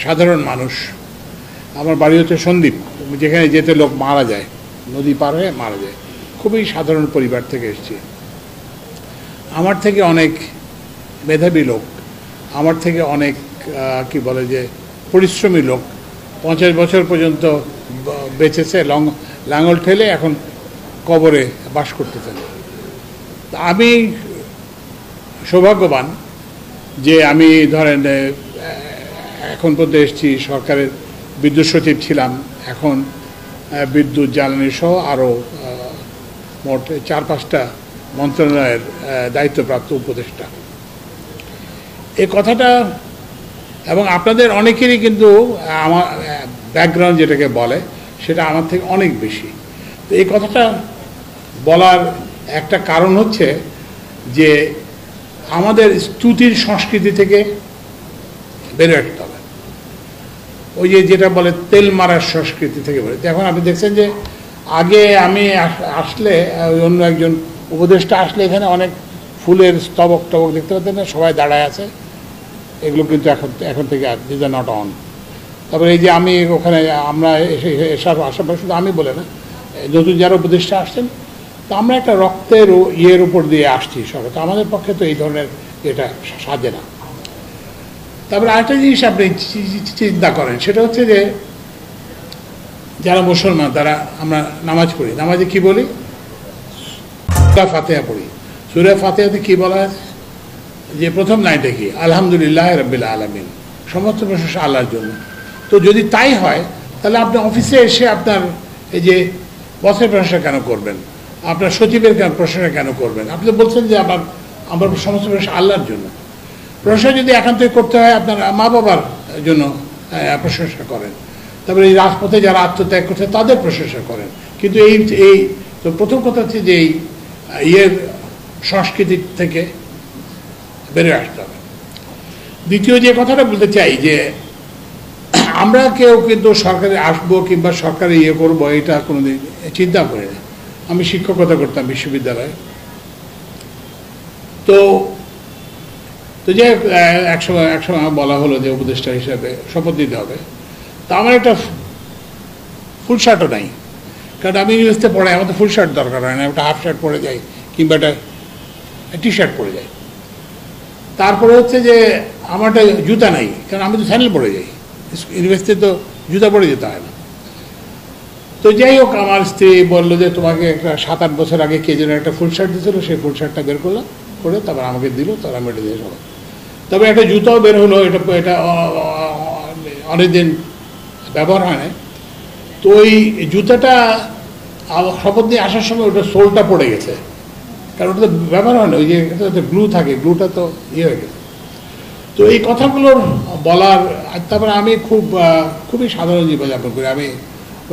সাধারণ মানুষ। আমার বাড়ি হচ্ছে সন্দ্বীপ, যেখানে যেতে লোক মারা যায়, নদী পার হয়ে মারা যায়। খুবই সাধারণ পরিবার থেকে এসেছি। আমার থেকে অনেক মেধাবী লোক, আমার থেকে অনেক কি বলে যে পরিশ্রমী লোক 50 বছর পর্যন্ত বেঁচেছে, লাঙল ঠেলে এখন কবরে বাস করতেছেন। আমি সৌভাগ্যবান যে আমি ধরেন এখন পর্যন্ত এসেছি, সরকারের বিদ্যুৎ সচিব ছিলাম, এখন বিদ্যুৎ জ্বালানি সহ আরও মোট 4-5টা মন্ত্রণালয়ের দায়িত্বপ্রাপ্ত উপদেষ্টা। এই কথাটা এবং আপনাদের অনেকেরই কিন্তু আমার ব্যাকগ্রাউন্ড যেটাকে বলে সেটা আমার থেকে অনেক বেশি। তো এই কথাটা বলার একটা কারণ হচ্ছে যে আমাদের স্তুতির সংস্কৃতি থেকে বেরো আসতে হবে। ওই যেটা বলে তেল মারার সংস্কৃতি থেকে বেরো। এখন আপনি দেখছেন যে আগে আমি আসলে অন্য একজন উপদেষ্টা আসলে এখানে অনেক ফুলের স্তবক টবক দেখতে পাচ্ছেন না, সবাই দাঁড়ায় আছে। এগুলো কিন্তু এখন থেকে আর দিস আর নট অন। তারপরে এই যে আমি ওখানে আমরা এসার আশেপাশে শুধু আমি বলে না, নতুন যারা উপদেষ্টা আসছেন, তো আমরা একটা রক্তের ইয়ের উপর দিয়ে আসছি সবাই। তো আমাদের পক্ষে তো এই ধরনের এটা সাজে না। তারপরে আরেকটা জিনিস আপনি চিন্তা করেন, সেটা হচ্ছে যে যারা মুসলমান তারা আমরা নামাজ পড়ি, নামাজে কি বলি? সূরা ফাতিহা পড়ি। সূরা ফাতিহাতে কি বলা আছে? যে প্রথম লাইনটা কি? আলহামদুলিল্লাহ রাব্বিল আলামিন, সমস্ত প্রশংসা আল্লাহর জন্য। তো যদি তাই হয় তাহলে আপনি অফিসে এসে আপনার এই যে বসের প্রশংসা কেন করবেন, আপনার সচিবের প্রশংসা কেন করবেন? আপনি তো বলছেন যে আমার সমস্ত প্রশংসা আল্লাহর জন্য। প্রশংসা যদি একান্তই করতে হয় আপনার মা বাবার জন্য প্রশংসা করেন। তারপরে এই রাজপথে যারা আত্মত্যাগ করছে তাদের প্রশংসা করেন। কিন্তু এই তো প্রথম কথা হচ্ছে যে এই ইয়ের সংস্কৃতি থেকে বেরিয়ে আসতে হবে। দ্বিতীয় যে কথাটা বলতে চাই যে আমরা কেউ কিন্তু সরকারে আসবো কিংবা সরকারে ইয়ে করবো এটা কোনোদিন চিন্তা করি না। আমি শিক্ষকতা করতাম বিশ্ববিদ্যালয়ে। তো যে একসময় বলা হলো যে উপদেষ্টা হিসাবে শপথ দিতে হবে। তা আমার একটা ফুল শার্টও নাই, কারণ আমি ইউনিভার্সিটিতে পড়াই, আমার তো ফুল শার্ট দরকার হয় না, একটা হাফ শার্ট পরে যাই কিংবা একটা টি শার্ট পরে যাই। তারপরে হচ্ছে যে আমার একটা জুতা নাই, কারণ আমি তো স্যান্ডেল পরে যাই, ইউনিভার্সিটিতে তো জুতা পরে যেতে হয় না। তো যাই হোক, আমার স্ত্রী বললো যে তোমাকে একটা 7-8 বছর আগে কে যেন একটা ফুল শার্ট দিয়েছিল, সেই ফুল শার্টটা বের করলাম, করে তারপর আমাকে দিল, তারপর আমি এটা দিয়ে সবাই। তবে একটা জুতাও বের হলো, এটা অনেকদিন ব্যবহার হয় না। তো ওই জুতাটা শপথ দিয়ে আসার সময় ওটা সোলটা পড়ে গেছে, কারণ ওটা তো ব্যবহার হয় না, ওই যে গ্লু থাকে, গ্লুটা তো ইয়ে হয়ে গেছে। তো এই কথাগুলোর বলার, তারপরে আমি খুবই সাধারণ জীবনযাপন করি। আমি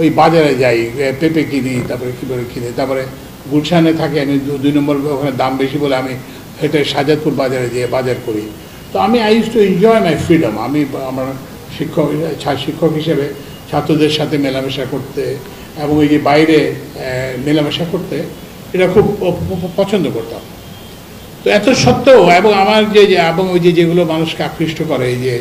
ওই বাজারে যাই, পেঁপে কিনি, তারপরে কীভাবে কিনি, তারপরে গুলশানে থাকি আমি, 2 নম্বর ওখানে দাম বেশি বলে আমি হেঁটে শাহজাদপুর বাজারে যেয়ে বাজার করি। তো আমি I use to enjoy my freedom. আমি আমার শিক্ষক হিসেবে ছাত্রদের সাথে মেলামেশা করতে এবং ওই যে বাইরে মেলামেশা করতে এটা খুব পছন্দ করতাম। তো এত সত্ত্বেও এবং আমার এবং ওই যেগুলো মানুষকে আকৃষ্ট করে, এই যে